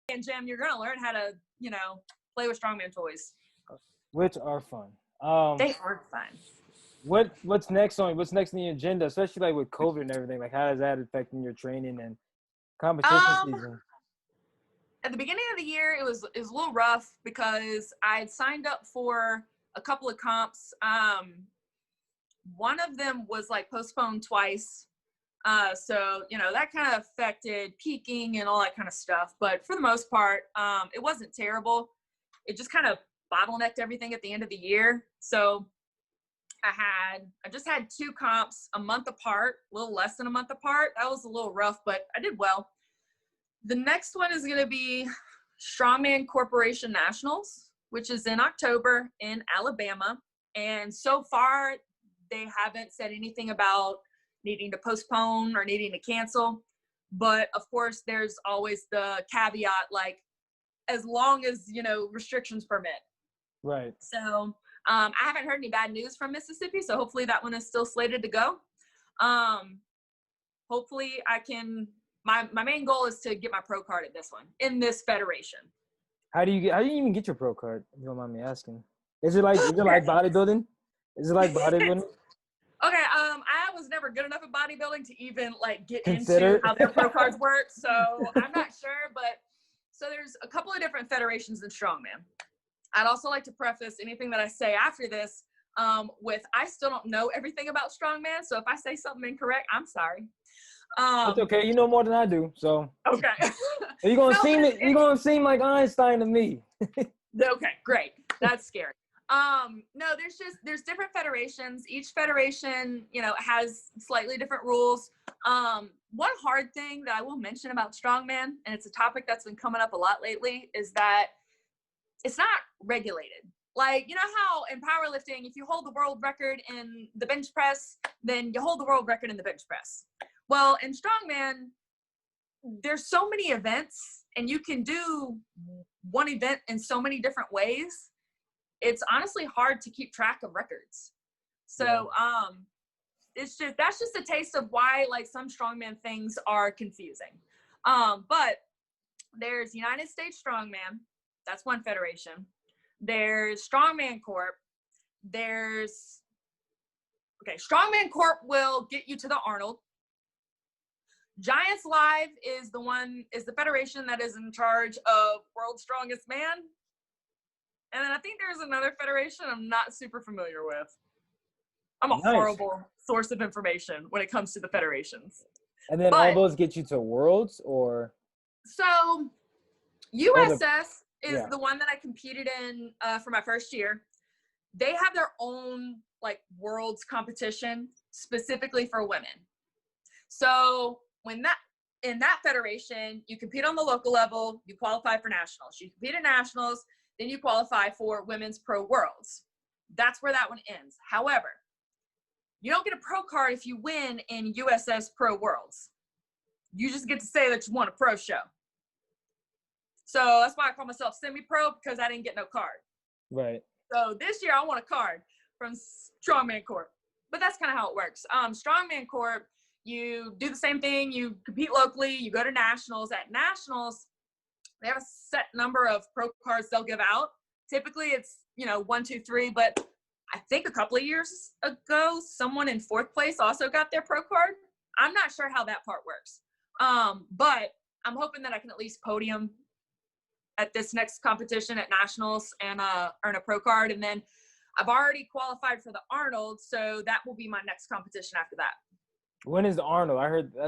gym, you're going to learn how to, play with strongman toys. Which are fun. They are fun. What's next on the agenda, especially like with COVID and everything? Like, how is that affecting your training and competition season? At the beginning of the year, it was a little rough because I had signed up for a couple of comps. One of them was like postponed twice. So, that kind of affected peaking and all that kind of stuff. But for the most part, it wasn't terrible. It just kind of bottlenecked everything at the end of the year. So I just had 2 comps a month apart, a little less than a month apart. That was a little rough, but I did well. The next one is going to be Strongman Corporation Nationals, which is in October in Alabama. And so far, they haven't said anything about needing to postpone or needing to cancel. But of course, there's always the caveat, like, as long as, restrictions permit. Right. So I haven't heard any bad news from Mississippi, so hopefully that one is still slated to go. Hopefully I can, my main goal is to get my pro card at this one, in this federation. How do you even get your pro card, if you don't mind me asking? Is it like bodybuilding? Is it like bodybuilding? Okay, I was never good enough at bodybuilding to even get Consider into how their pro cards work, so I'm not sure, but so there's a couple of different federations in Strongman. I'd also like to preface anything that I say after this with I still don't know everything about Strongman, so if I say something incorrect, I'm sorry. It's okay. You know more than I do, so. Okay. You're gonna seem like Einstein to me. Okay, great. That's scary. No, there's different federations. Each federation, has slightly different rules. One hard thing that I will mention about Strongman, and it's a topic that's been coming up a lot lately, is that it's not regulated. Like, how in powerlifting, if you hold the world record in the bench press, then you hold the world record in the bench press. Well, in Strongman, there's so many events, and you can do one event in so many different ways. It's honestly hard to keep track of records. So, that's just a taste of why, some Strongman things are confusing. But there's United States Strongman. That's one federation. There's Strongman Corp. Strongman Corp will get you to the Arnold. Giants Live is the federation that is in charge of World's Strongest Man. And then I think there's another federation I'm not super familiar with. I'm a horrible source of information when it comes to the federations. And then all those get you to Worlds, or? So USS is the one that I competed in for my first year. They have their own Worlds competition specifically for women. So in that federation, you compete on the local level, you qualify for nationals. You compete in nationals, then you qualify for Women's Pro Worlds. That's where that one ends. However, you don't get a pro card if you win in USS Pro Worlds. You just get to say that you won a pro show. So that's why I call myself semi-pro, because I didn't get no card. Right. So this year I want a card from Strongman Corp. But that's kind of how it works. Strongman Corp, you do the same thing. You compete locally. You go to nationals. At nationals, they have a set number of pro cards they'll give out. Typically it's, 1, 2, 3, but I think a couple of years ago, someone in 4th place also got their pro card. I'm not sure how that part works. But I'm hoping that I can at least podium at this next competition at nationals and earn a pro card. And then I've already qualified for the Arnold, so that will be my next competition after that. When is the Arnold?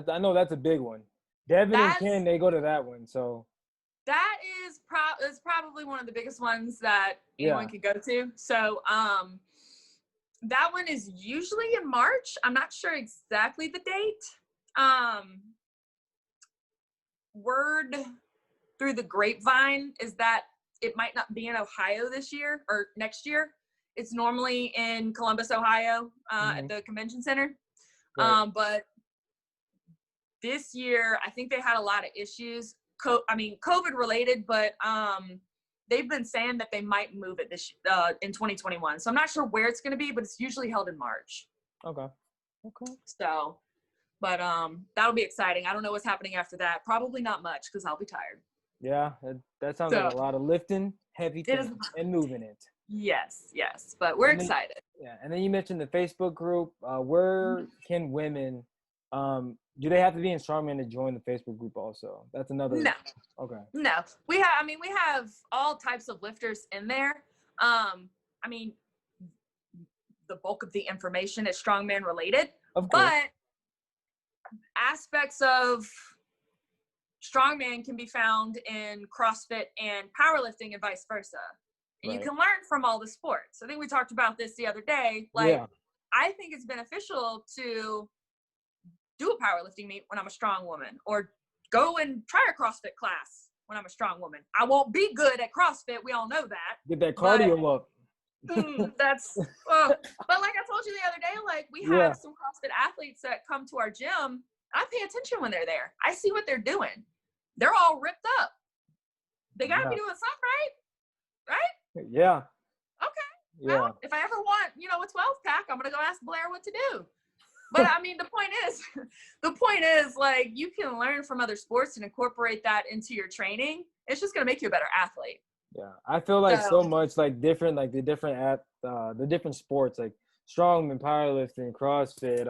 I know that's a big one. Devin and Ken, they go to that one, so. That is probably one of the biggest ones that anyone can go to. So that one is usually in March. I'm not sure exactly the date. Word through the grapevine is that it might not be in Ohio this year or next year. It's normally in Columbus, Ohio, at the convention center. Right. But this year, I think they had a lot of issues. COVID related, but they've been saying that they might move it this in 2021. So I'm not sure where it's going to be, but it's usually held in March. Okay. So, but that'll be exciting. I don't know what's happening after that. Probably not much because I'll be tired. Yeah, that sounds like So a lot of lifting, heavy it is, things, and moving it. yes, but we're And then, excited. yeah, and then you mentioned the Facebook group. Where can women, do they have to be in Strongman to join the Facebook group also? That's another, No, okay. no, we have all types of lifters in there. I mean, the bulk of the information is strongman related, Of course. but aspects of strongman can be found in CrossFit and powerlifting and vice versa. And you Right. can learn from all the sports. I think we talked about this the other day. Like, Yeah. I think it's beneficial to do a powerlifting meet when I'm a strong woman, or go and try a CrossFit class when I'm a strong woman. I won't be good at CrossFit. We all know that. Get that But cardio up. that's, but like I told you the other day, like we Yeah. have some CrossFit athletes that come to our gym. I pay attention when they're there. I see what they're doing. They're all ripped up. They got to be doing something, right? Yeah. Okay. Yeah. Well, if I ever want, a 12 pack, I'm going to go ask Blair what to do. But I mean, the point is like, you can learn from other sports and incorporate that into your training. It's just going to make you a better athlete. Yeah. I feel like so much like different, like the different sports, like strongman, powerlifting, CrossFit,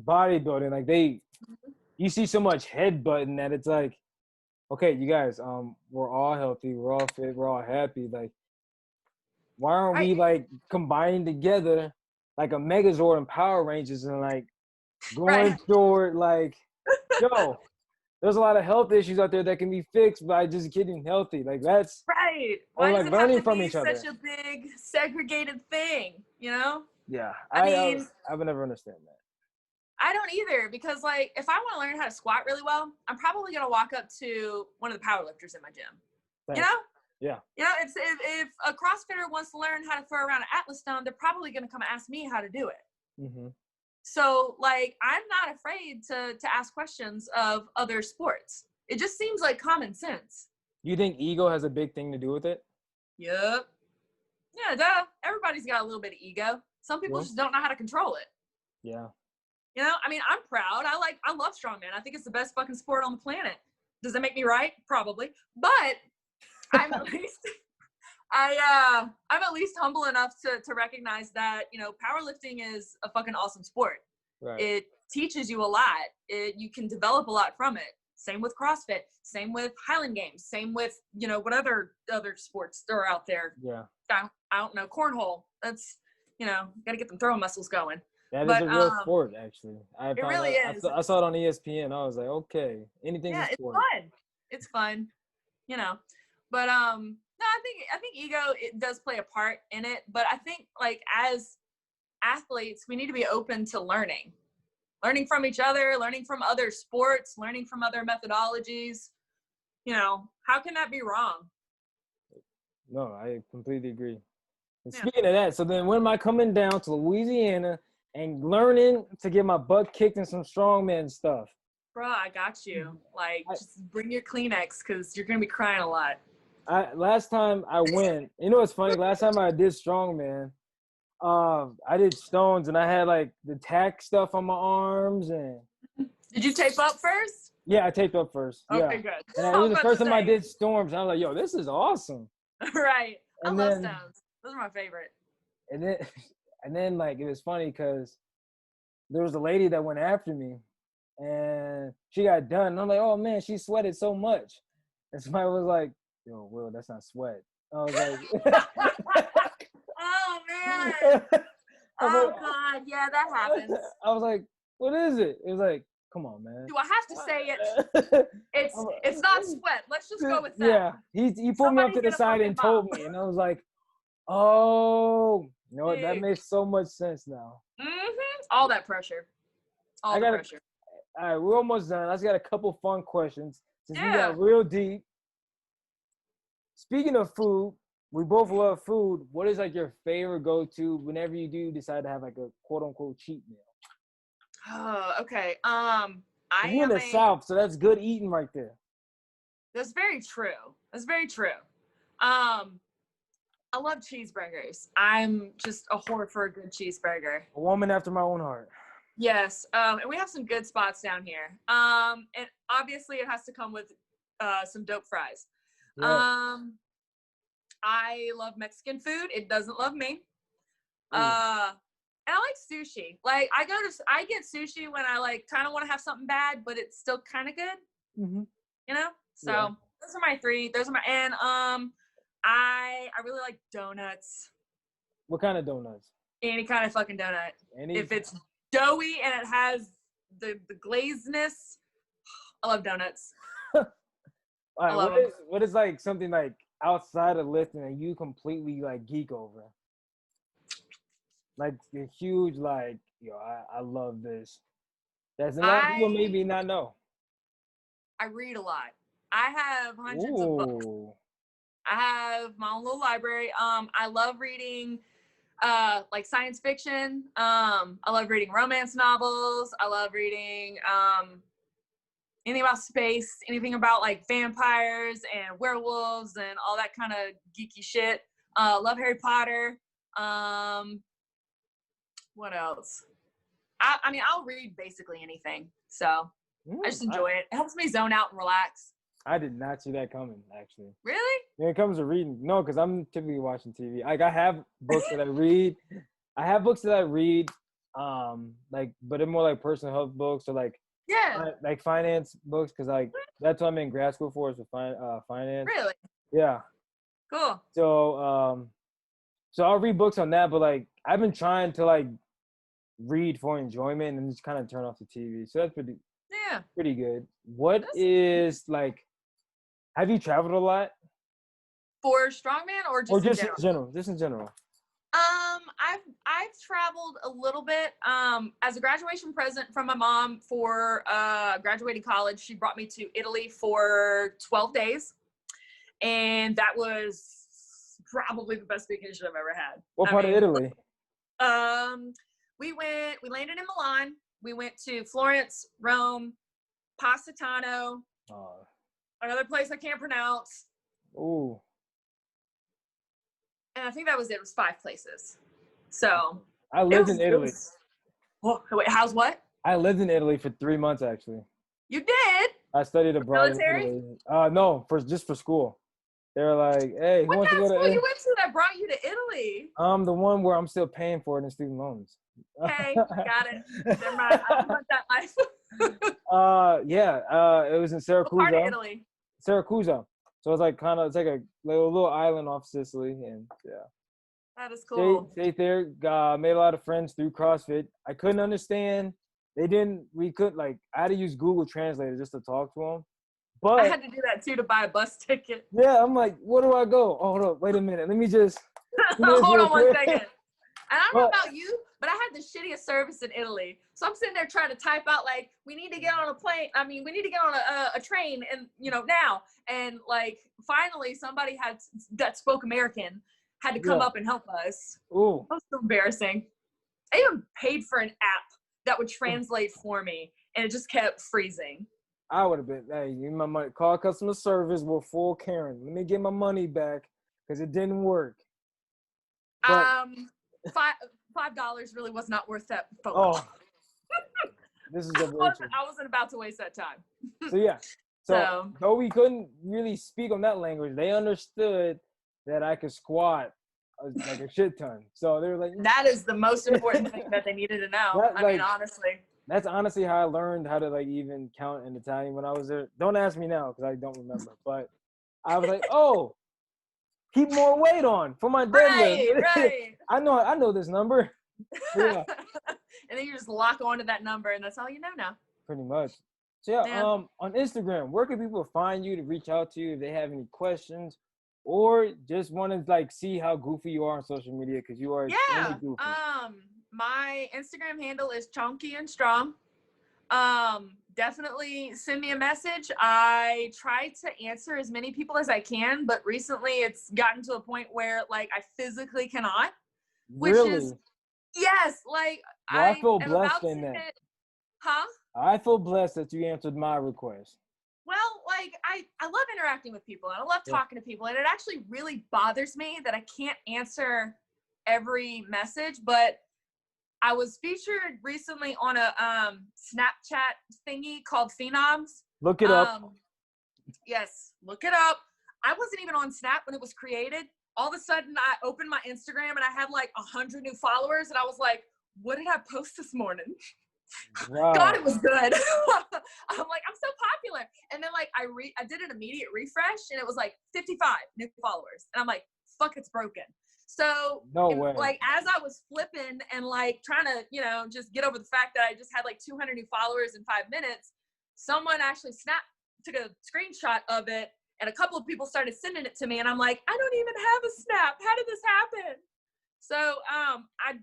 bodybuilding, like you see so much headbutting that it's like, okay, you guys, we're all healthy, we're all fit, we're all happy. Like, why aren't we like combining together like a Megazord and Power Rangers and like going toward like, yo, there's a lot of health issues out there that can be fixed by just getting healthy. Like that's right. or Why like does it learning have to from be each other. such a big segregated thing? Yeah, I mean, I would never understand that. I don't either, because like if I want to learn how to squat really well, I'm probably gonna walk up to one of the powerlifters in my gym. Thanks. Yeah. If a CrossFitter wants to learn how to throw around an Atlas stone, they're probably gonna come ask me how to do it. Mm-hmm. So like I'm not afraid to ask questions of other sports. It just seems like common sense. You think ego has a big thing to do with it? Yep. Yeah, duh. Everybody's got a little bit of ego. Some people just don't know how to control it. Yeah. I mean, I'm proud. I love strongman. I think it's the best fucking sport on the planet. Does that make me right? Probably. But I'm at least I'm at least humble enough to recognize that, powerlifting is a fucking awesome sport. Right. It teaches you a lot. You can develop a lot from it. Same with CrossFit, same with Highland Games, same with, what other sports are out there. Yeah. I don't know, cornhole. That's, got to get them throwing muscles going. That is a real sport, actually. It really is. I saw it on ESPN. I was like, okay, anything's a sport. It's fun. But no, I think ego, it does play a part in it. But I think like as athletes, we need to be open to learning from each other, learning from other sports, learning from other methodologies. How can that be wrong? No, I completely agree. And speaking of that, so then when am I coming down to Louisiana and learning to get my butt kicked in some strongman stuff? Bro, I got you. Like, just bring your Kleenex because you're going to be crying a lot. Last time I went, what's funny? Last time I did strongman, I did stones and I had like the tack stuff on my arms and. Did you tape up first? Yeah, I taped up first. Okay, yeah. good. And it was the first time I did storms. And I was like, yo, this is awesome. Right. And I love stones. Those are my favorite. And then like it was funny because there was a lady that went after me and she got done. And I'm like, oh man, she sweated so much. And somebody was like, yo, Will, that's not sweat. I was like, oh man. Oh God, yeah, that happens. I was like, what is it? It was like, come on, man. Do I have to say it? It's not sweat. Let's just go with that. Yeah, he pulled me up to the side and told me, and I was like, oh, that makes so much sense now. All that pressure. All the pressure. All right, we're almost done. I just got a couple fun questions since we got real deep. Speaking of food, we both love food. What is like your favorite go-to whenever you do decide to have like a quote-unquote cheat meal? Oh, okay. You're in the South, so that's good eating right there. That's very true. I love cheeseburgers. I'm just a whore for a good cheeseburger. A woman after my own heart. Yes. And we have some good spots down here. And obviously it has to come with some dope fries. Yeah. I love Mexican food. It doesn't love me. Ooh. And I like sushi. Like I get sushi when I like kind of want to have something bad, but it's still kind of good. Mm-hmm. You know? So Yeah. those are my three. And I really like donuts. What kind of donuts? Any kind of fucking donut. Any? If it's doughy and it has the glazedness, I love donuts. All right, I love them. what is like something like outside of lifting that you completely like geek over? Like a huge like, yo, I love this. That's a lot of people maybe not know. I read a lot. I have hundreds of books. Ooh. I have my own little library. I love reading like science fiction. I love reading romance novels. I love reading anything about space, anything about like vampires and werewolves and all that kind of geeky shit. Love Harry Potter. What else? I mean, I'll read basically anything. So I just enjoy it. It helps me zone out and relax. I did not see that coming, actually. Really? When it comes to reading, no, because I'm typically watching TV. Like I have books that I read. I have books that I read, like, but they're more like personal health books or like finance books, because like that's what I'm in grad school for, is for finance. Really? Yeah. Cool. So so I'll read books on that, but like I've been trying to like read for enjoyment and just kind of turn off the TV. So that's pretty good. What is like? Have you traveled a lot? For Strongman or just in general? Just in general. I've traveled a little bit. As a graduation present from my mom for graduating college, she brought me to Italy for 12 days. And that was probably the best vacation I've ever had. What part of Italy? We landed in Milan. We went to Florence, Rome, Positano, another place I can't pronounce. Ooh. And I think that was it. It was 5 places. So I lived in Italy. Wait, how's what? I lived in Italy for 3 months, actually. You did? I studied abroad. Military? No, just for school. They were like, "Hey, who wants to go to?" What school you went to that brought you to Italy? The one where I'm still paying for it in student loans. Okay, got it. Never mind. I don't want that life. It was in Syracuse. What part of Italy? Syracuse. So it's like it's like a little island off Sicily, and yeah. That is cool. Stayed there. Made a lot of friends through CrossFit. I couldn't understand. I had to use Google Translator just to talk to them. But I had to do that too to buy a bus ticket. Yeah, I'm like, where do I go? Oh, hold on, wait a minute. Let me just hold on 1 second. And I don't know about you, but I had the shittiest service in Italy. So I'm sitting there trying to type out like, we need to get on a plane. I mean, we need to get on a train and now. And like finally somebody that spoke American had to come up and help us. Ooh. That was so embarrassing. I even paid for an app that would translate for me and it just kept freezing. I would have been, hey, give me my money. Call customer service. We're full Karen. Let me get my money back because it didn't work. But, $5 really was not worth that phone call. This is I wasn't about to waste that time. So yeah. So though we couldn't really speak on that language, they understood that I could squat like a shit ton. So they were like, that is the most important thing that they needed to know. I mean, honestly. That's honestly how I learned how to like even count in Italian when I was there. Don't ask me now because I don't remember. But I was like, oh, keep more weight on for my deadlift. Right. I know this number. Yeah. And then you just lock onto that number, and that's all you know now. Pretty much. So yeah, on Instagram, where can people find you to reach out to you if they have any questions or just want to like see how goofy you are on social media because you are extremely goofy. My Instagram handle is Chonky and Strong. Definitely send me a message. I try to answer as many people as I can, but recently it's gotten to a point where like I physically cannot. Which is yes, like I feel blessed in that. I feel blessed that you answered my request. Well, like I love interacting with people and I love talking to people, and it actually really bothers me that I can't answer every message, but I was featured recently on a Snapchat thingy called Phenoms. Look it up. Yes, look it up. I wasn't even on Snap when it was created. All of a sudden, I opened my Instagram and I had like 100 new followers, and I was like, "What did I post this morning?" Wow. God, it was good. I'm like, I'm so popular. And then like I did an immediate refresh, and it was like 55 new followers, and I'm like, "Fuck, it's broken." So, No way. like, as I was flipping and like trying to, just get over the fact that I just had like 200 new followers in 5 minutes, someone actually took a screenshot of it, and a couple of people started sending it to me, and I'm like, I don't even have a Snap. How did this happen? So, I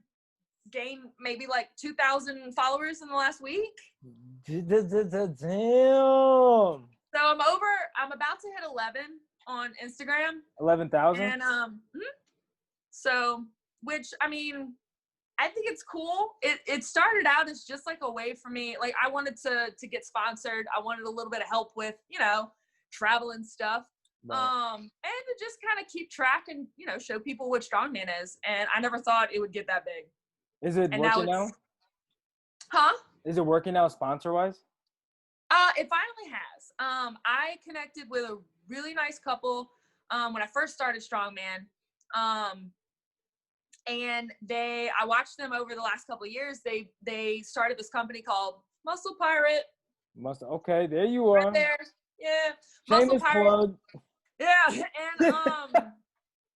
gained maybe like 2,000 followers in the last week. Damn. So I'm about to hit 11 on Instagram. 11,000. And so, which, I mean, I think it's cool. It started out as just like a way for me. Like, I wanted to get sponsored. I wanted a little bit of help with, travel and stuff. Right. And to just kind of keep track and, show people what Strongman is. And I never thought it would get that big. Is it working now? Huh? Is it working out sponsor wise? It finally has. I connected with a really nice couple when I first started Strongman. And I watched them over the last couple of years. They started this company called Muscle Pirate. Okay, there you are. Right there. Yeah. Shameless plug. Yeah. And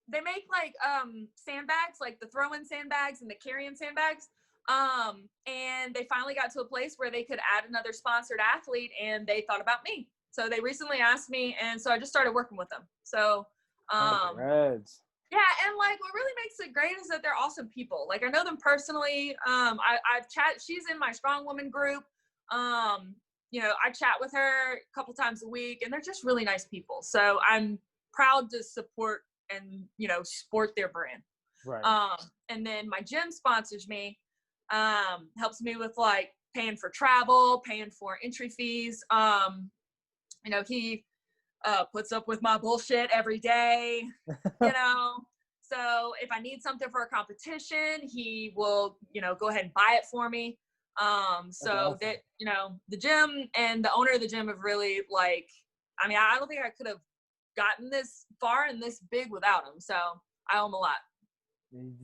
they make like sandbags, like the throw-in sandbags and the carry-in sandbags. And they finally got to a place where they could add another sponsored athlete, and they thought about me. So they recently asked me, and so I just started working with them. So Congrats. yeah, and like what really makes it great is that they're awesome people. Like, I know them personally. I've chat. She's in my StrongWoman group. I chat with her a couple times a week, and they're just really nice people. So I'm proud to support and support their brand. Right. And then my gym sponsors me, helps me with like paying for travel, paying for entry fees. He puts up with my bullshit every day, So if I need something for a competition, he will, go ahead and buy it for me. So awesome. that, the gym and the owner of the gym have really I don't think I could have gotten this far and this big without him. So I owe him a lot.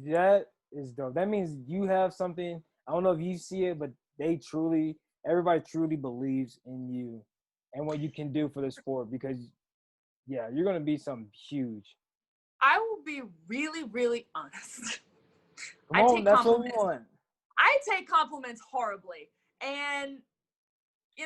That is dope. That means you have something. I don't know if you see it, but everybody truly believes in you and what you can do for the sport, because yeah, you're going to be something huge. I will be really, really honest. Come on, that's what we want. I take compliments horribly. And, I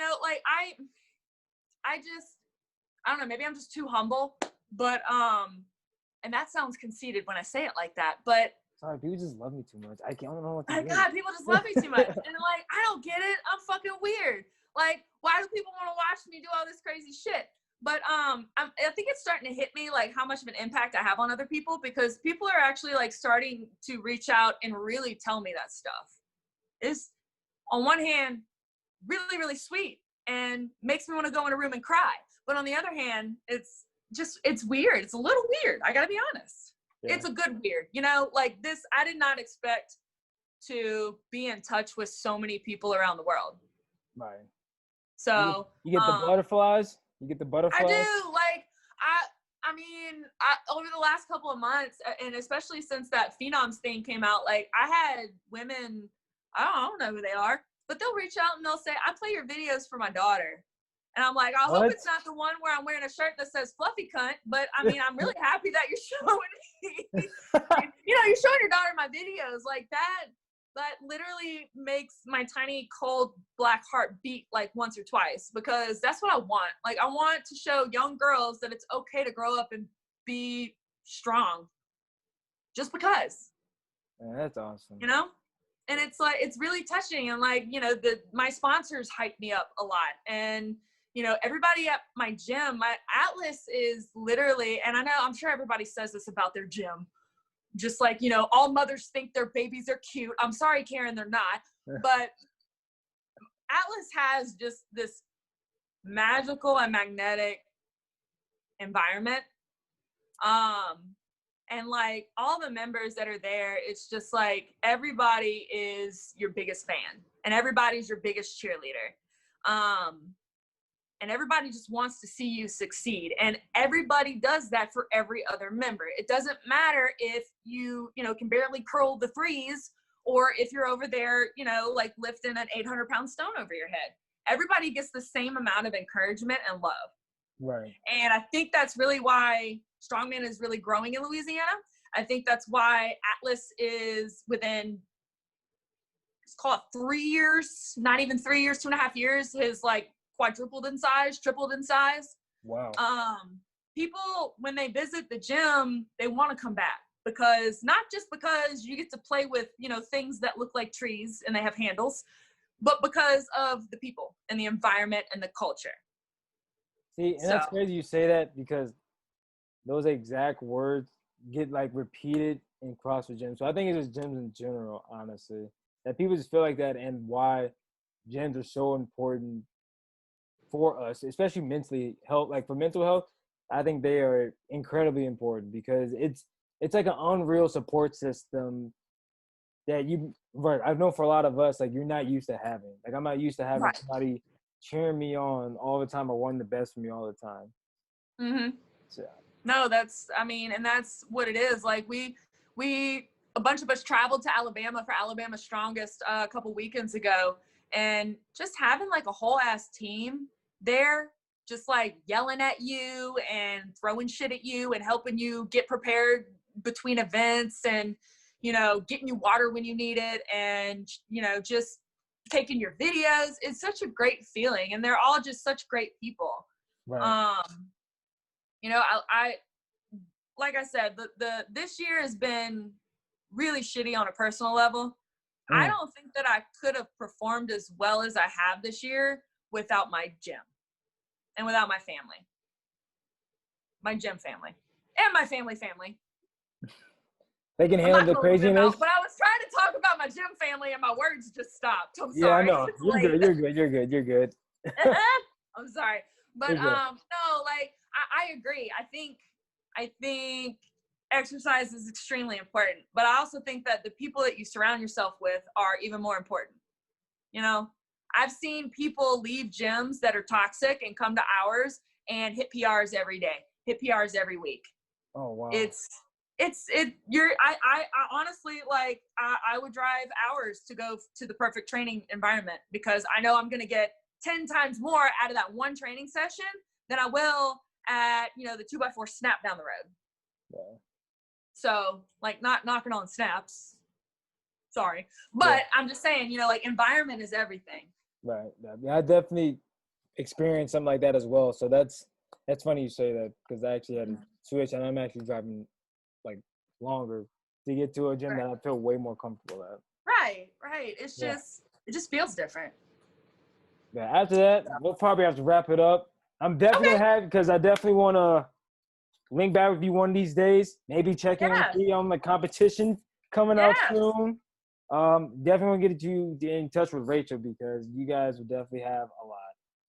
don't know, maybe I'm just too humble, but, and that sounds conceited when I say it like that, but. Sorry, people just love me too much. I don't know what to do. God, people just love me too much. And like, I don't get it. I'm fucking weird. Like, why do people want to watch me do all this crazy shit? But I think it's starting to hit me, like, how much of an impact I have on other people, because people are actually like starting to reach out and really tell me that stuff. It's, on one hand, really, really sweet and makes me want to go in a room and cry. But on the other hand, it's weird. It's a little weird. I gotta be honest. Yeah. It's a good weird, like this. I did not expect to be in touch with so many people around the world. Right. So you get the butterflies. You get the butterflies. I do. Like, I mean, over the last couple of months, and especially since that Phenoms thing came out, like, I had women, I don't know who they are, but they'll reach out and they'll say, I play your videos for my daughter. And I'm like, I hope it's not the one where I'm wearing a shirt that says fluffy cunt, but I mean, I'm really happy that you're showing me, you're showing your daughter my videos. Like, that literally makes my tiny cold black heart beat like once or twice, because that's what I want. Like, I want to show young girls that it's okay to grow up and be strong just because. Yeah, that's awesome. And it's like, it's really touching. And like, my sponsors hype me up a lot. And, everybody at my gym, my Atlas is literally, and I know, I'm sure everybody says this about their gym, just like, all mothers think their babies are cute. I'm sorry, Karen, they're not. But Atlas has just this magical and magnetic environment. And like all the members that are there, it's just like everybody is your biggest fan and everybody's your biggest cheerleader. and everybody just wants to see you succeed. And everybody does that for every other member. It doesn't matter if you can barely curl the threes, or if you're over there, like lifting an 800-pound stone over your head. Everybody gets the same amount of encouragement and love. Right. And I think that's really why Strongman is really growing in Louisiana. I think that's why Atlas is within, let's call it 3 years, not even 3 years, 2.5 years, has like quadrupled in size, tripled in size. Wow. People, when they visit the gym, they want to come back, because not just because you get to play with, things that look like trees and they have handles, but because of the people and the environment and the culture. See, and that's crazy you say that, because those exact words get like repeated in CrossFit gyms. So I think it's just gyms in general, honestly, that people just feel like that, and why gyms are so important for us, especially mentally health. Like for mental health, I think they are incredibly important, because it's like an unreal support system that I've known for a lot of us, like you're not used to having. Like I'm not used to having somebody cheering me on all the time or wanting the best for me all the time. Mm-hmm. So. No, that's what it is. Like a bunch of us traveled to Alabama for Alabama Strongest a couple weekends ago, and just having like a whole ass team there, just like yelling at you and throwing shit at you and helping you get prepared between events, and getting you water when you need it, and just taking your videos. It's such a great feeling, and they're all just such great people. Right. I like I said, this year has been really shitty on a personal level. I don't think that I could have performed as well as I have this year without my gym and without my family, my gym family, and my family. They can handle the craziness. But I was trying to talk about my gym family and my words just stopped. I'm sorry. Yeah, I know. You're good. I'm sorry. But no, like I agree. I think exercise is extremely important, but I also think that the people that you surround yourself with are even more important. I've seen people leave gyms that are toxic and come to ours and hit PRs every day, hit PRs every week. Oh, wow. I honestly, like, I would drive hours to go to the perfect training environment, because I know I'm going to get 10 times more out of that one training session than I will at, the 2x4 snap down the road. Yeah. So, like, not knocking on snaps. Sorry. But I'm just saying, like, environment is everything. Right. I definitely experienced something like that as well. So that's funny you say that, because I actually had to switch, and I'm actually driving like longer to get to a gym that I feel way more comfortable at. Right. It's just, it just feels different. Yeah. After that, we'll probably have to wrap it up. I'm definitely happy, because I definitely want to link back with you one of these days. Maybe check in with you on the competition coming out soon. Definitely want to get you in touch with Rachel, because you guys will definitely have a lot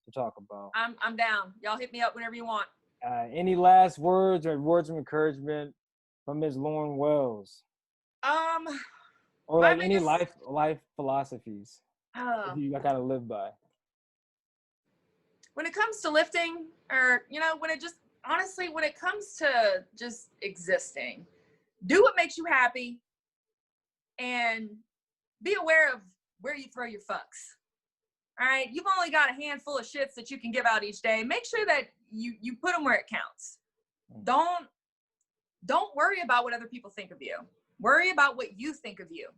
to talk about. I'm down. Y'all hit me up whenever you want. Any last words or words of encouragement from Ms. Lauren Wells? Or like any life philosophies you gotta live by. When it comes to lifting, or when it comes to just existing, do what makes you happy, and be aware of where you throw your fucks. All right, you've only got a handful of shits that you can give out each day. Make sure that you put them where it counts. Don't worry about what other people think of you. Worry about what you think of you.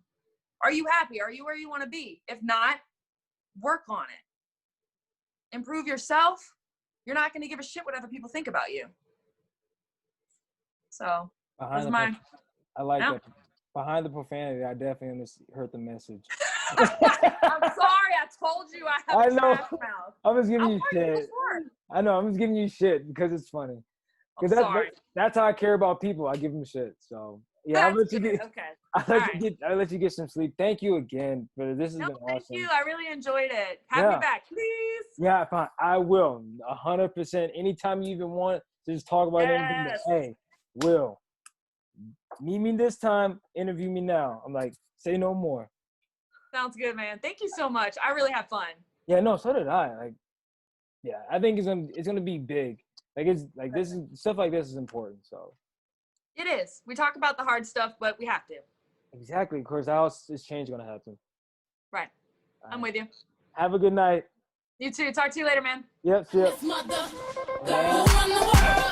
Are you happy? Are you where you want to be? If not, work on it. Improve yourself. You're not going to give a shit what other people think about you. So that's mine. I like that. Behind the profanity, I definitely heard the message. I'm sorry. I told you I have a trash mouth. I'm just giving you shit. I know. I'm just giving you shit because it's funny. Because that's how I care about people. I give them shit. So yeah, I'll let you get. Okay. I'll let you get some sleep. Thank you again for this. Has been awesome. Thank you. I really enjoyed it. Have me back, please. Yeah, fine. I will. 100%. Anytime you even want to just talk about anything. Hey, Will. Meet me this time. Interview me now. I'm like, say no more. Sounds good, man. Thank you so much. I really had fun. Yeah, no, so did I. Like, Yeah, I think it's gonna be big. Like it's like this is stuff like this is important. So It is. We talk about the hard stuff, but we have to. exactly, of course, how else is change gonna happen? Right. I'm with you. Have a good night. You too. Talk to you later, man. Yep. This mother, run the world.